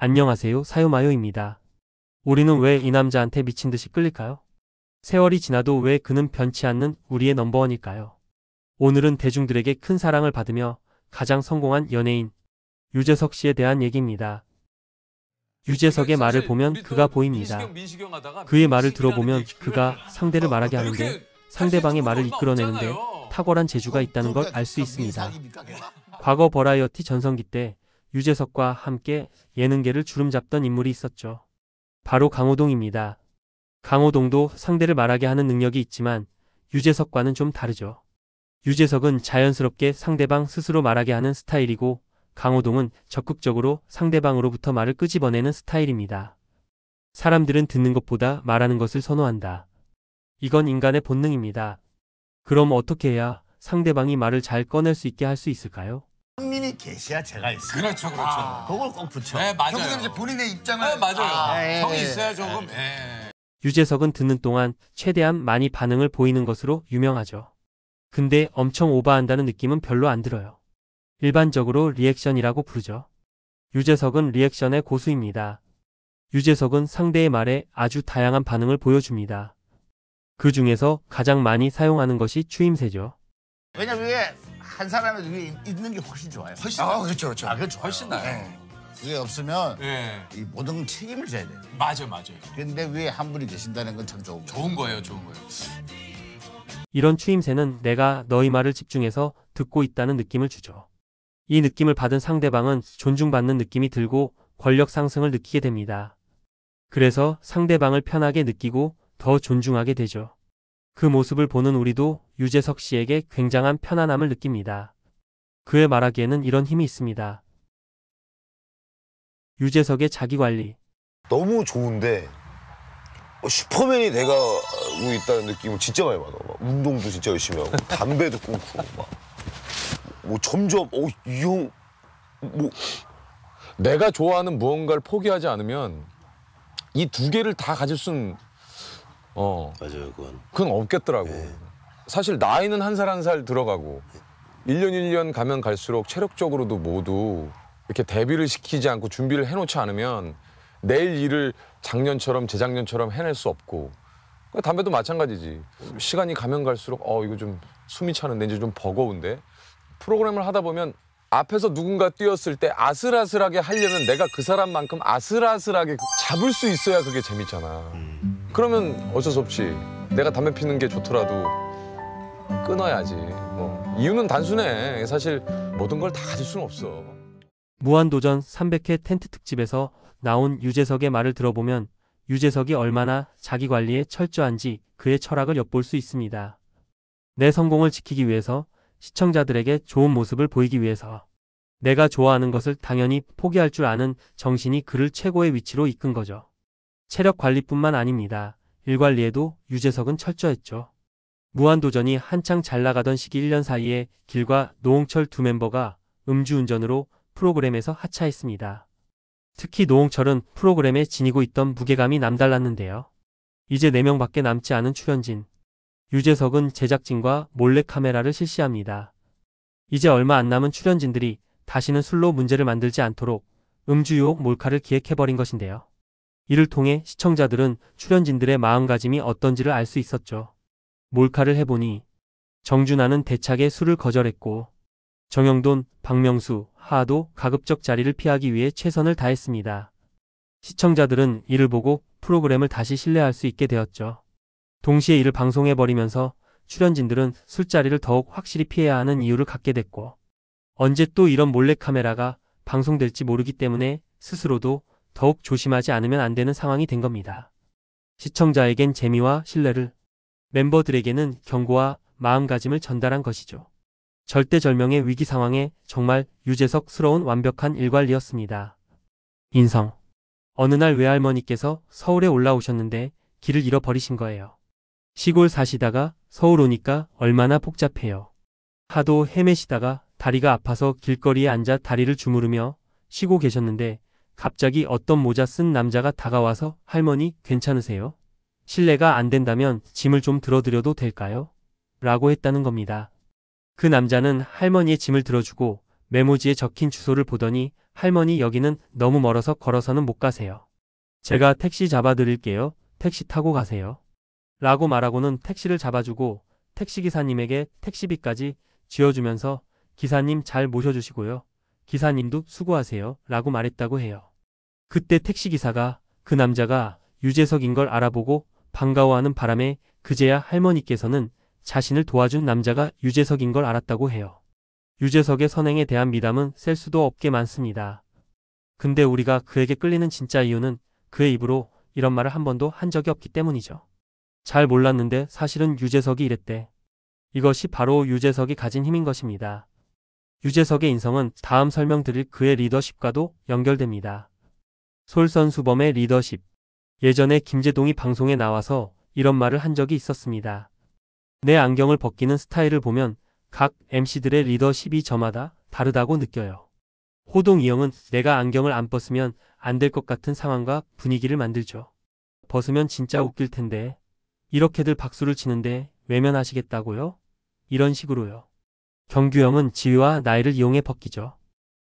안녕하세요, 사요마요입니다. 우리는 왜 이 남자한테 미친 듯이 끌릴까요? 세월이 지나도 왜 그는 변치 않는 우리의 넘버원일까요? 오늘은 대중들에게 큰 사랑을 받으며 가장 성공한 연예인 유재석 씨에 대한 얘기입니다. 유재석의 말을 보면 그가 보입니다. 그의 말을 들어보면 그가 상대를 말하게 하는데 상대방의 말을 이끌어내는데 탁월한 재주가 있다는 걸 알 수 있습니다. 과거 버라이어티 전성기 때 유재석과 함께 예능계를 주름잡던 인물이 있었죠. 바로 강호동입니다. 강호동도 상대를 말하게 하는 능력이 있지만 유재석과는 좀 다르죠. 유재석은 자연스럽게 상대방 스스로 말하게 하는 스타일이고 강호동은 적극적으로 상대방으로부터 말을 끄집어내는 스타일입니다. 사람들은 듣는 것보다 말하는 것을 선호한다. 이건 인간의 본능입니다. 그럼 어떻게 해야 상대방이 말을 잘 꺼낼 수 있게 할 수 있을까요? 형님이 계셔야 제가 있어요. 그렇죠. 그걸 꼭 붙여. 네, 맞아요. 형님은 이제 본인의 입장을. 네, 맞아요. 예, 형이 예. 있어야 조금. 유재석은 듣는 동안 최대한 많이 반응을 보이는 것으로 유명하죠. 근데 엄청 오버한다는 느낌은 별로 안 들어요. 일반적으로 리액션이라고 부르죠. 유재석은 리액션의 고수입니다. 유재석은 상대의 말에 아주 다양한 반응을 보여줍니다. 그 중에서 가장 많이 사용하는 것이 추임새죠. 왜냐면 위에 한 사람의 위에 있는 게 훨씬 좋아요. 훨씬. 그렇죠. 그렇죠. 훨씬 나아요. 그게 없으면 네. 이 모든 책임을 져야 돼요. 맞아요. 근데 위에 한 분이 계신다는 건 참 좋은 거예요. 좋은 거예요. 이런 추임새는 내가 너희 말을 집중해서 듣고 있다는 느낌을 주죠. 이 느낌을 받은 상대방은 존중받는 느낌이 들고 권력 상승을 느끼게 됩니다. 그래서 상대방을 편하게 느끼고 더 존중하게 되죠. 그 모습을 보는 우리도 유재석 씨에게 굉장한 편안함을 느낍니다. 그의 말하기에는 이런 힘이 있습니다. 유재석의 자기관리. 너무 좋은데 슈퍼맨이 돼가고 있다는 느낌을 진짜 많이 받아. 막 운동도 진짜 열심히 하고 담배도 끊고 막 뭐 점점 이 형 뭐 내가 좋아하는 무언가를 포기하지 않으면 이 두 개를 다 가질 수는 맞아요 그건 없겠더라고. 사실 나이는 한 살 한 살 들어가고 1년 1년 가면 갈수록 체력적으로도 모두 이렇게 대비를 시키지 않고 준비를 해놓지 않으면 내일 일을 작년처럼 재작년처럼 해낼 수 없고 담배도 마찬가지지. 시간이 가면 갈수록 이거 좀 숨이 차는데 이제 좀 버거운데 프로그램을 하다 보면 앞에서 누군가 뛰었을 때 아슬아슬하게 하려면 내가 그 사람만큼 아슬아슬하게 잡을 수 있어야 그게 재밌잖아. 그러면 어쩔 수 없이 내가 담배 피는 게 좋더라도 끊어야지. 이유는 단순해. 사실 모든 걸 다 가질 수는 없어. 무한도전 300회 텐트 특집에서 나온 유재석의 말을 들어보면 유재석이 얼마나 자기관리에 철저한지 그의 철학을 엿볼 수 있습니다. 내 성공을 지키기 위해서, 시청자들에게 좋은 모습을 보이기 위해서 내가 좋아하는 것을 당연히 포기할 줄 아는 정신이 그를 최고의 위치로 이끈 거죠. 체력 관리뿐만 아닙니다. 일 관리에도 유재석은 철저했죠. 무한도전이 한창 잘 나가던 시기 1년 사이에 길과 노홍철 두 멤버가 음주운전으로 프로그램에서 하차했습니다. 특히 노홍철은 프로그램에 지니고 있던 무게감이 남달랐는데요. 이제 4명밖에 남지 않은 출연진. 유재석은 제작진과 몰래카메라를 실시합니다. 이제 얼마 안 남은 출연진들이 다시는 술로 문제를 만들지 않도록 음주 유혹 몰카를 기획해버린 것인데요. 이를 통해 시청자들은 출연진들의 마음가짐이 어떤지를 알 수 있었죠. 몰카를 해보니 정준하는 대차게 술을 거절했고 정영돈, 박명수, 하하도 가급적 자리를 피하기 위해 최선을 다했습니다. 시청자들은 이를 보고 프로그램을 다시 신뢰할 수 있게 되었죠. 동시에 이를 방송해버리면서 출연진들은 술자리를 더욱 확실히 피해야 하는 이유를 갖게 됐고 언제 또 이런 몰래카메라가 방송될지 모르기 때문에 스스로도 더욱 조심하지 않으면 안 되는 상황이 된 겁니다. 시청자에겐 재미와 신뢰를, 멤버들에게는 경고와 마음가짐을 전달한 것이죠. 절대절명의 위기 상황에 정말 유재석스러운 완벽한 일관리였습니다. 인성. 어느 날 외할머니께서 서울에 올라오셨는데 길을 잃어버리신 거예요. 시골 사시다가 서울 오니까 얼마나 복잡해요. 하도 헤매시다가 다리가 아파서 길거리에 앉아 다리를 주무르며 쉬고 계셨는데 갑자기 어떤 모자 쓴 남자가 다가와서 할머니 괜찮으세요? 실례가 안 된다면 짐을 좀 들어드려도 될까요? 라고 했다는 겁니다. 그 남자는 할머니의 짐을 들어주고 메모지에 적힌 주소를 보더니 할머니 여기는 너무 멀어서 걸어서는 못 가세요. 제가 택시 잡아드릴게요. 택시 타고 가세요. 라고 말하고는 택시를 잡아주고 택시기사님에게 택시비까지 쥐어주면서 기사님 잘 모셔주시고요. 기사님도 수고하세요. 라고 말했다고 해요. 그때 택시기사가 그 남자가 유재석인 걸 알아보고 반가워하는 바람에 그제야 할머니께서는 자신을 도와준 남자가 유재석인 걸 알았다고 해요. 유재석의 선행에 대한 미담은 셀 수도 없게 많습니다. 근데 우리가 그에게 끌리는 진짜 이유는 그의 입으로 이런 말을 한 번도 한 적이 없기 때문이죠. 잘 몰랐는데 사실은 유재석이 이랬대. 이것이 바로 유재석이 가진 힘인 것입니다. 유재석의 인성은 다음 설명드릴 그의 리더십과도 연결됩니다. 솔선수범의 리더십. 예전에 김제동이 방송에 나와서 이런 말을 한 적이 있었습니다. 내 안경을 벗기는 스타일을 보면 각 MC들의 리더십이 저마다 다르다고 느껴요. 호동 이영은 내가 안경을 안 벗으면 안 될 것 같은 상황과 분위기를 만들죠. 벗으면 진짜 웃길 텐데 이렇게들 박수를 치는데 외면하시겠다고요? 이런 식으로요. 경규형은 지위와 나이를 이용해 벗기죠.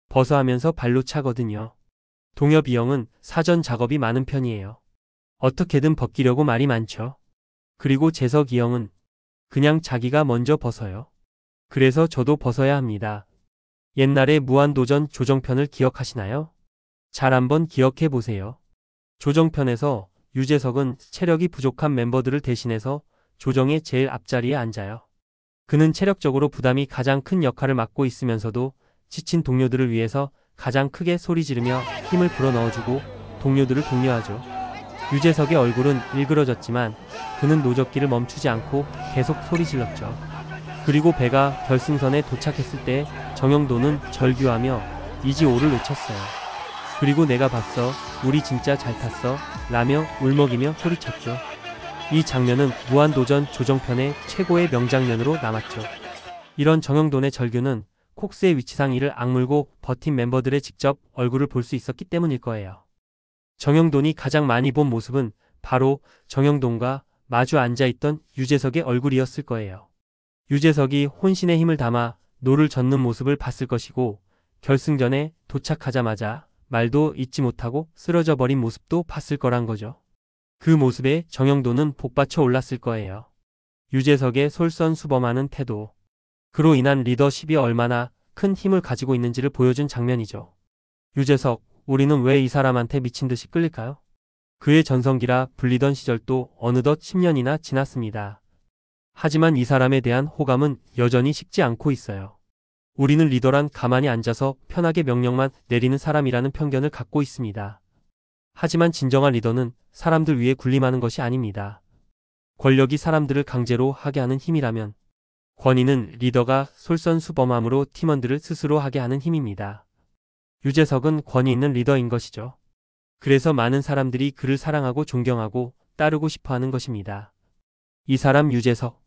벗어 하면서 발로 차거든요. 동엽이 형은 사전 작업이 많은 편이에요. 어떻게든 벗기려고 말이 많죠. 그리고 재석이 형은 그냥 자기가 먼저 벗어요. 그래서 저도 벗어야 합니다. 옛날에 무한도전 조정편을 기억하시나요? 잘 한번 기억해 보세요. 조정편에서 유재석은 체력이 부족한 멤버들을 대신해서 조정의 제일 앞자리에 앉아요. 그는 체력적으로 부담이 가장 큰 역할을 맡고 있으면서도 지친 동료들을 위해서 가장 크게 소리 지르며 힘을 불어넣어주고 동료들을 독려하죠. 유재석의 얼굴은 일그러졌지만 그는 노젓기를 멈추지 않고 계속 소리 질렀죠. 그리고 배가 결승선에 도착했을 때 정영도는 절규하며 이지호를 놓쳤어요. 그리고 내가 봤어, 우리 진짜 잘 탔어 라며 울먹이며 소리쳤죠. 이 장면은 무한도전 조정편의 최고의 명장면으로 남았죠. 이런 정영돈의 절규는 콕스의 위치상 이를 악물고 버틴 멤버들의 직접 얼굴을 볼 수 있었기 때문일 거예요. 정영돈이 가장 많이 본 모습은 바로 정영돈과 마주 앉아있던 유재석의 얼굴이었을 거예요. 유재석이 혼신의 힘을 담아 노를 젓는 모습을 봤을 것이고 결승전에 도착하자마자 말도 잇지 못하고 쓰러져 버린 모습도 봤을 거란 거죠. 그 모습에 정영돈은 복받쳐 올랐을 거예요. 유재석의 솔선수범하는 태도. 그로 인한 리더십이 얼마나 큰 힘을 가지고 있는지를 보여준 장면이죠. 유재석, 우리는 왜 이 사람한테 미친 듯이 끌릴까요? 그의 전성기라 불리던 시절도 어느덧 10년이나 지났습니다. 하지만 이 사람에 대한 호감은 여전히 식지 않고 있어요. 우리는 리더란 가만히 앉아서 편하게 명령만 내리는 사람이라는 편견을 갖고 있습니다. 하지만 진정한 리더는 사람들 위에 군림하는 것이 아닙니다. 권력이 사람들을 강제로 하게 하는 힘이라면 권위는 리더가 솔선수범함으로 팀원들을 스스로 하게 하는 힘입니다. 유재석은 권위 있는 리더인 것이죠. 그래서 많은 사람들이 그를 사랑하고 존경하고 따르고 싶어하는 것입니다. 이 사람 유재석.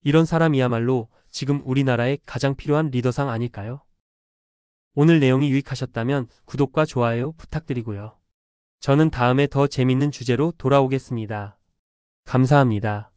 이런 사람이야말로 지금 우리나라에 가장 필요한 리더상 아닐까요? 오늘 내용이 유익하셨다면 구독과 좋아요 부탁드리고요. 저는 다음에 더 재밌는 주제로 돌아오겠습니다. 감사합니다.